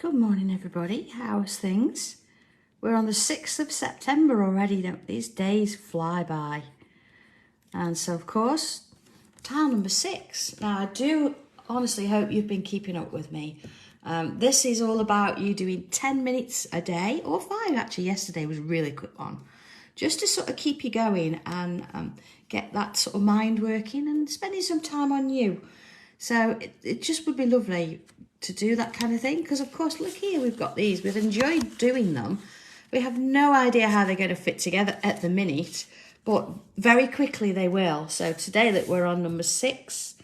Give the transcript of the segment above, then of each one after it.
Good morning, everybody. How's things? We're on the 6th of September already. These days fly by. And so, of course, tile number 6. Now, I do honestly hope you've been keeping up with me. This is all about you doing 10 minutes a day, or 5 actually. Yesterday was a really quick one. Just to sort of keep you going and get that sort of mind working and spending some time on you. So it just would be lovely to do that kind of thing, because of course, look here, we've got these. We've enjoyed doing them. We have no idea how they're going to fit together at the minute, but very quickly they will. So today that we're on number 6,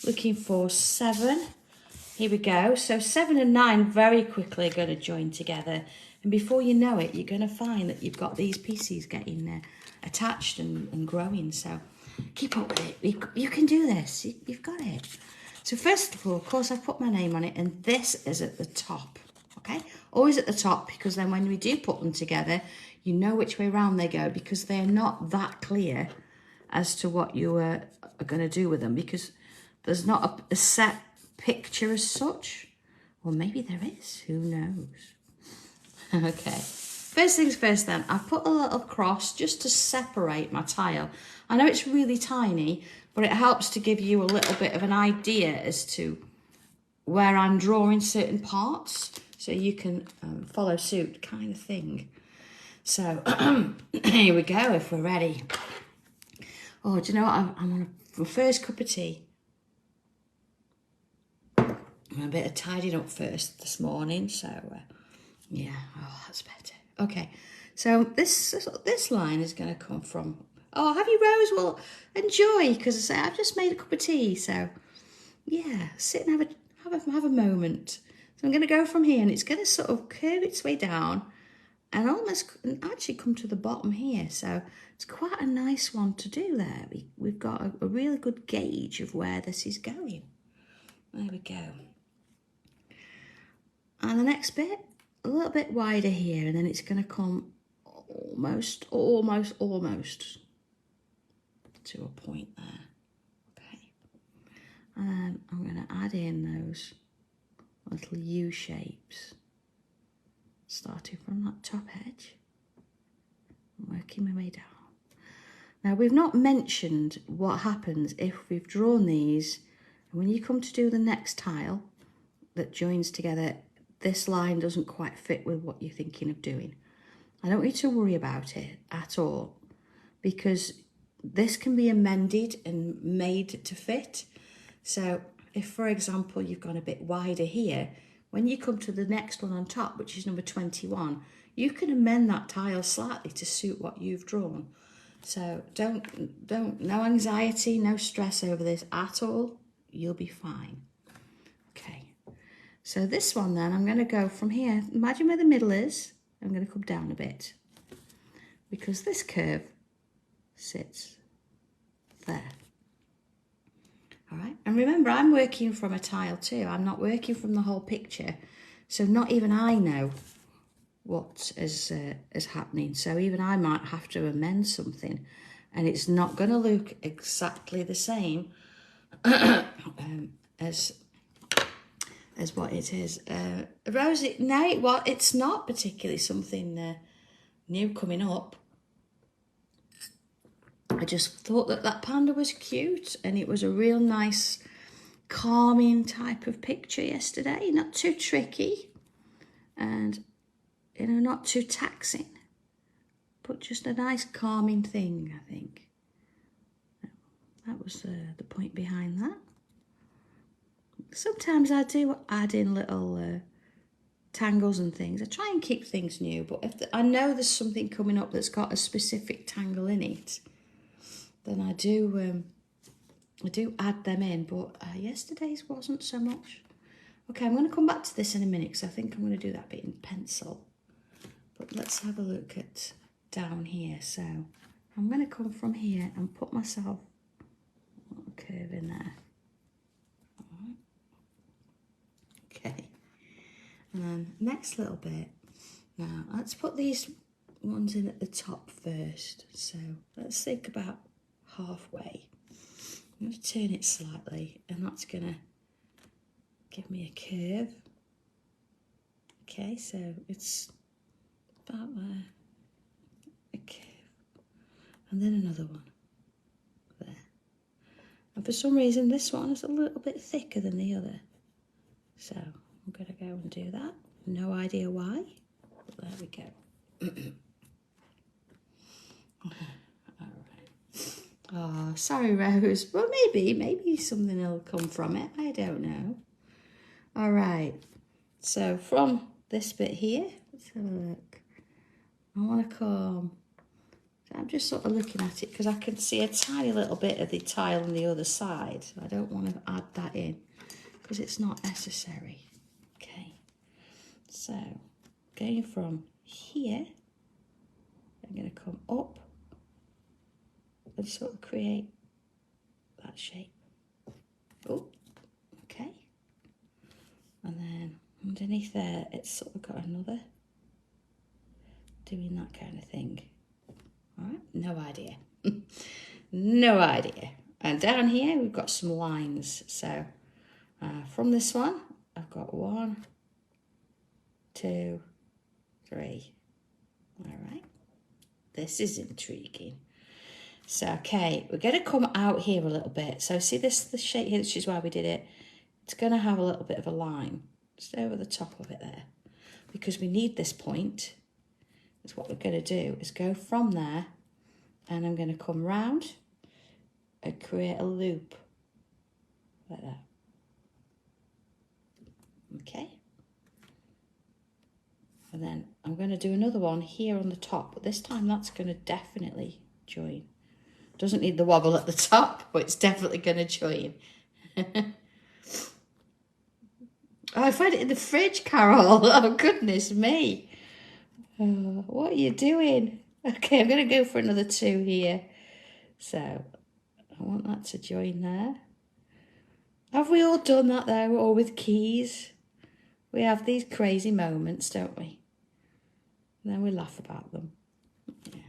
looking for 7. Here we go. So 7 and 9 very quickly are going to join together. And before you know it, you're going to find that you've got these pieces getting attached and growing. So keep up with it. You can do this. You've got it. So first of all, of course, I've put my name on it, and this is at the top, okay? Always at the top, because then when we do put them together, you know which way around they go, because they're not that clear as to what you are going to do with them, because there's not a set picture as such. Or maybe there is, who knows? Okay, first things first then, I've put a little cross just to separate my tile. I know it's really tiny, but it helps to give you a little bit of an idea as to where I'm drawing certain parts, so you can follow suit kind of thing. So here we go, if we're ready. Oh, do you know what? I'm on my first cup of tea. I'm a bit of tidying up first this morning, so yeah, oh, that's better. Okay, so this line is going to come from, oh, have you, Rose? Well, enjoy, because I say I've just made a cup of tea, so yeah, sit and have a moment. So I'm going to go from here, and it's going to sort of curve its way down and actually come to the bottom here. So it's quite a nice one to do there. We've got a really good gauge of where this is going. There we go. And the next bit, a little bit wider here, and then it's going to come almost to a point there. Okay. And then I'm going to add in those little U shapes, starting from that top edge and working my way down. Now, we've not mentioned what happens if we've drawn these, and when you come to do the next tile that joins together, this line doesn't quite fit with what you're thinking of doing. I don't want you to worry about it at all, because this can be amended and made to fit. So if, for example, you've gone a bit wider here, when you come to the next one on top, which is number 21, you can amend that tile slightly to suit what you've drawn. So no anxiety, no stress over this at all. You'll be fine. Okay. So this one then, I'm going to go from here. Imagine where the middle is. I'm going to come down a bit, because this curve sits there. All right. And remember, I'm working from a tile too. I'm not working from the whole picture. So not even I know what is happening. So even I might have to amend something, and it's not going to look exactly the same as what it is. Rosie, no, it's not particularly something new coming up. I just thought that panda was cute, and it was a real nice, calming type of picture yesterday. Not too tricky, and not too taxing, but just a nice calming thing, I think. That was the point behind that. Sometimes I do add in little tangles and things. I try and keep things new, but if I know there's something coming up that's got a specific tangle in it, then I do add them in. But yesterday's wasn't so much. Okay, I'm going to come back to this in a minute, because I think I'm going to do that bit in pencil. But let's have a look at down here. So I'm going to come from here and put myself a little curve in there. Okay, and then next little bit. Now let's put these ones in at the top first. So let's think about halfway. I'm going to turn it slightly, and that's going to give me a curve. Okay, so it's about there. Okay. And then another one there. And for some reason this one is a little bit thicker than the other. So I'm going to go and do that. No idea why. But there we go. Alright. Oh, sorry Rose. Well, maybe something will come from it. I don't know. Alright. So from this bit here, let's have a look. I want to come. I'm just sort of looking at it because I can see a tiny little bit of the tile on the other side. I don't want to add that in because it's not necessary. Okay, so going from here, I'm going to come up and sort of create that shape. Oh, okay. And then underneath there, it's sort of got another doing that kind of thing. All right, no idea. No idea. And down here, we've got some lines. So from this one, I've got 1, 2, 3. All right. This is intriguing. So, okay, we're going to come out here a little bit. So see this, the shape here, which is why we did it. It's going to have a little bit of a line just over the top of it there. Because we need this point. That's what we're going to do, is go from there. And I'm going to come round and create a loop like that. Okay. And then I'm going to do another one here on the top, but this time that's going to definitely join. Doesn't need the wobble at the top, but it's definitely going to join. Oh, I found it in the fridge, Carol. Oh, goodness me. Oh, what are you doing? Okay, I'm going to go for another 2 here. So I want that to join there. Have we all done that though, or with keys? We have these crazy moments, don't we? And then we laugh about them. Yeah.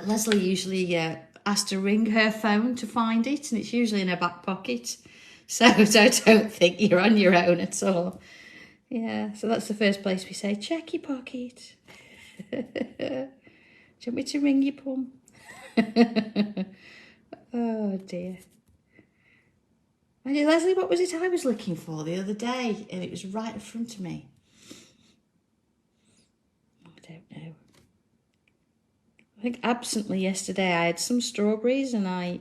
Leslie usually has to ring her phone to find it, and it's usually in her back pocket. So don't think you're on your own at all. Yeah, so that's the first place we say, check your pocket. Do you want me to ring your pum? Oh dear. Leslie, what was it I was looking for the other day? And it was right in front of me. I don't know. I think absently yesterday I had some strawberries and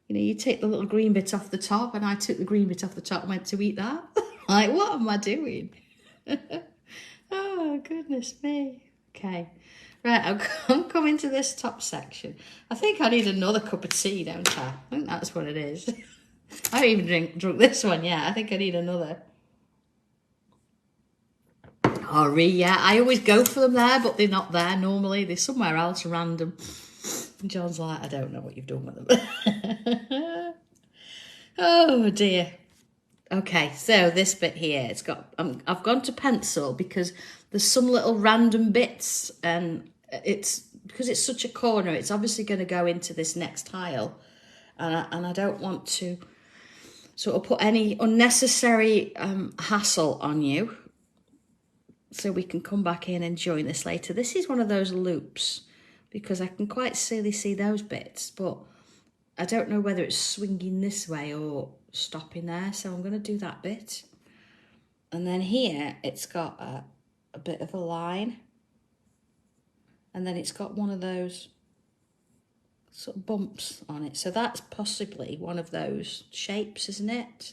you take the little green bit off the top, and I took the green bit off the top and went to eat that. Like, what am I doing? Oh, goodness me. Okay. Right, I'm coming to this top section. I think I need another cup of tea, don't I? I think that's what it is. I haven't even drunk this one yet. I think I need another. Oh, yeah, I always go for them there, but they're not there normally. They're somewhere else random. And John's like, I don't know what you've done with them. Oh, dear. Okay, so this bit here, it's got. I've gone to pencil because there's some little random bits, and it's because it's such a corner. It's obviously going to go into this next tile, and I don't want to sort of put any unnecessary hassle on you. So we can come back in and join this later. This is one of those loops because I can quite clearly see those bits, but I don't know whether it's swinging this way or stopping there. So I'm going to do that bit. And then here it's got a bit of a line. And then it's got one of those sort of bumps on it. So that's possibly one of those shapes, isn't it?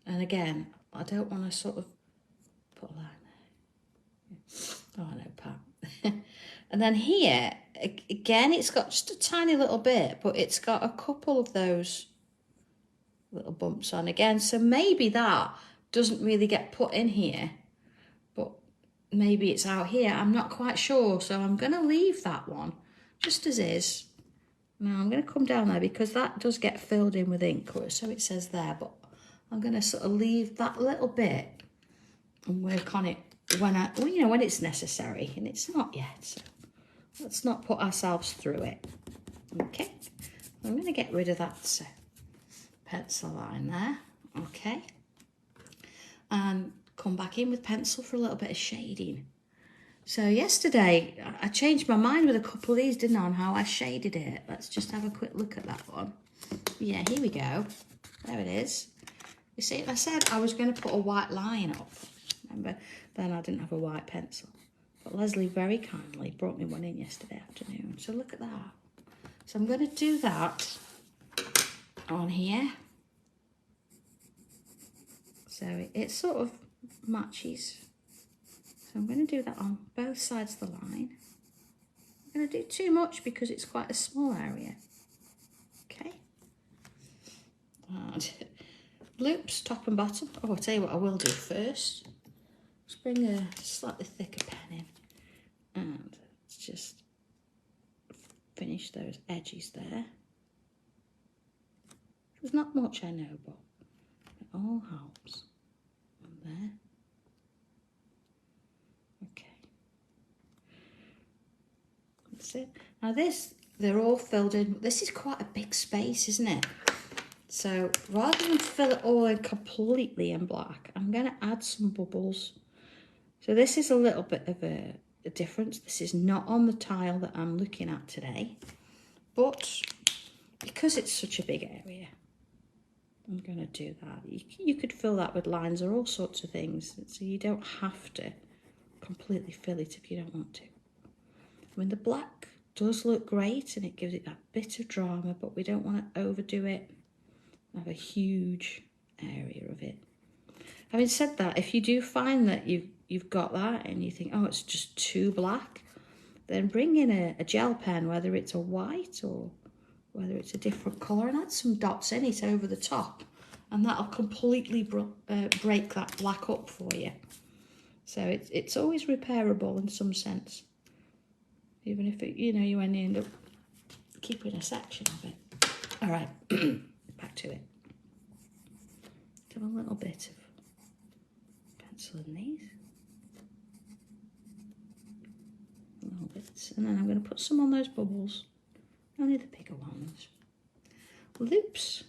And again, I don't want to sort of put a line there. Oh, no, Pat. And then here, again, it's got just a tiny little bit, but it's got a couple of those little bumps on again. So maybe that doesn't really get put in here, but maybe it's out here. I'm not quite sure. So I'm going to leave that one just as is. Now I'm going to come down there because that does get filled in with ink, so it says there, but I'm going to sort of leave that little bit and work on it when it's necessary, and it's not yet. So let's not put ourselves through it. Okay, I'm going to get rid of that pencil line there. Okay, and come back in with pencil for a little bit of shading. So yesterday, I changed my mind with a couple of these, didn't I, on how I shaded it. Let's just have a quick look at that one. Yeah, here we go. There it is. You see, I said I was going to put a white line up. Remember, then I didn't have a white pencil. But Leslie very kindly brought me one in yesterday afternoon. So look at that. So I'm going to do that on here. So it sort of matches. So I'm going to do that on both sides of the line. I'm going to do too much because it's quite a small area. Okay. And loops, top and bottom. Oh, I'll tell you what I will do first. Just bring a slightly thicker pen in and just finish those edges there. There's not much, I know, but it all helps. And there. Okay. That's it. Now this, they're all filled in. This is quite a big space, isn't it? So rather than fill it all in completely in black, I'm going to add some bubbles. So this is a little bit of a difference. This is not on the tile that I'm looking at today, but because it's such a big area, I'm going to do that. You could fill that with lines or all sorts of things, so you don't have to completely fill it if you don't want to. I mean, the black does look great and it gives it that bit of drama, but we don't want to overdo it, have a huge area of it. Having said that, if you do find that you've got that and you think, oh, it's just too black, then bring in a gel pen, whether it's a white or whether it's a different colour, and add some dots in it over the top, and that'll completely break that black up for you. So it's always repairable in some sense, even if it, you only end up keeping a section of it. All right, back to it. Do a little bit of pencil in these. Little bits, and then I'm going to put some on those bubbles, only the bigger ones. Loops.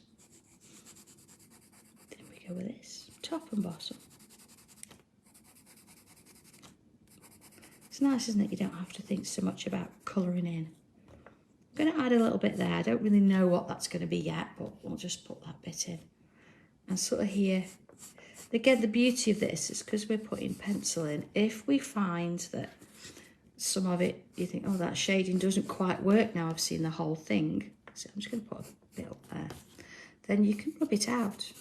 There we go with this, top and bottom. It's nice, isn't it? You don't have to think so much about colouring in. I'm going to add a little bit there. I don't really know what that's going to be yet, but we'll just put that bit in. And sort of here, again, the beauty of this is because we're putting pencil in, if we find that some of it, you think, oh, that shading doesn't quite work now, I've seen the whole thing. So I'm just going to put a bit up there. Then you can rub it out.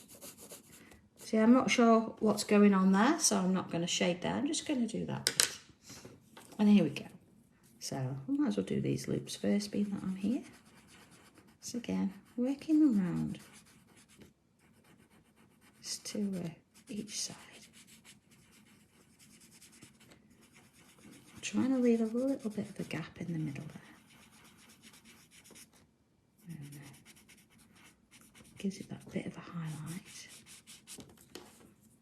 See, I'm not sure what's going on there, so I'm not going to shade there. I'm just going to do that bit. And here we go. So I might as well do these loops first, being that I'm here. So again, working them round. Just to each side. Trying to leave a little bit of a gap in the middle there. And gives it that bit of a highlight.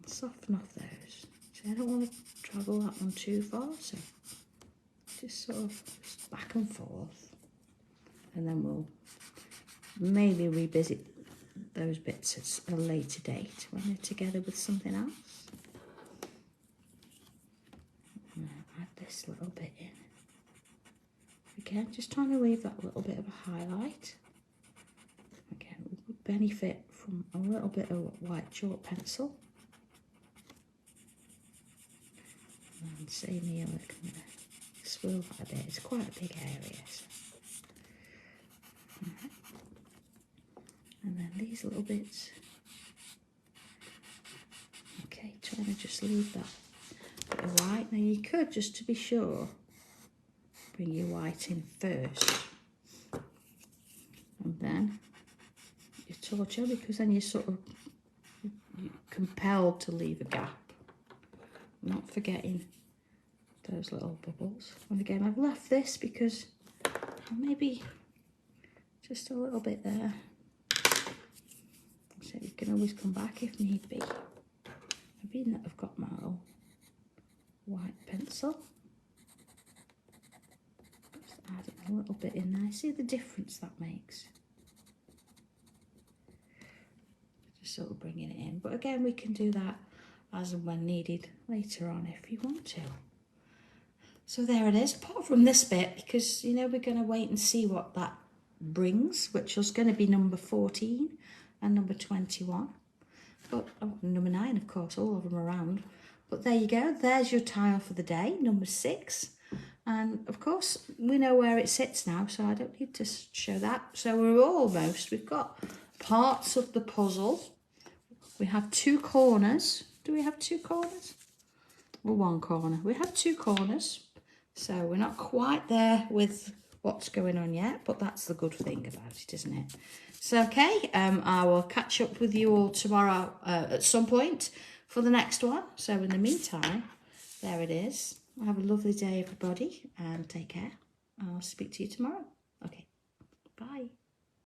Soften off those. So I don't want to travel that one too far, so just sort of back and forth. And then we'll maybe revisit those bits at a later date when they're together with something else. Add this little bit in. Again, just trying to leave that little bit of a highlight. Again, we would benefit from a little bit of white chalk pencil. And same here, look, I'm going to swirl that a bit. It's quite a big area. So. And then these little bits. Okay, trying to just leave that bit of white. Now you could, just to be sure, bring your white in first. And then your torture, because then you're compelled to leave a gap. Not forgetting those little bubbles. And again, I've left this because maybe just a little bit there. So you can always come back if need be. Being that I've got my little white pencil, just adding a little bit in there. See the difference that makes? Just sort of bringing it in. But again, we can do that as and when needed later on if you want to. So there it is, apart from this bit, because, you know, we're going to wait and see what that brings, which is going to be number 14 and number 21. But, oh, number 9, of course, all of them around. But there you go, there's your tile for the day, number 6. And, of course, we know where it sits now, so I don't need to show that. So we've got parts of the puzzle. We have 2 corners. Do we have 2 corners? Well, 1 corner. We have 2 corners. So we're not quite there with what's going on yet, but that's the good thing about it, isn't it? So, okay, I will catch up with you all tomorrow at some point for the next one. So in the meantime, there it is. Have a lovely day, everybody, and take care. I'll speak to you tomorrow. Okay, bye.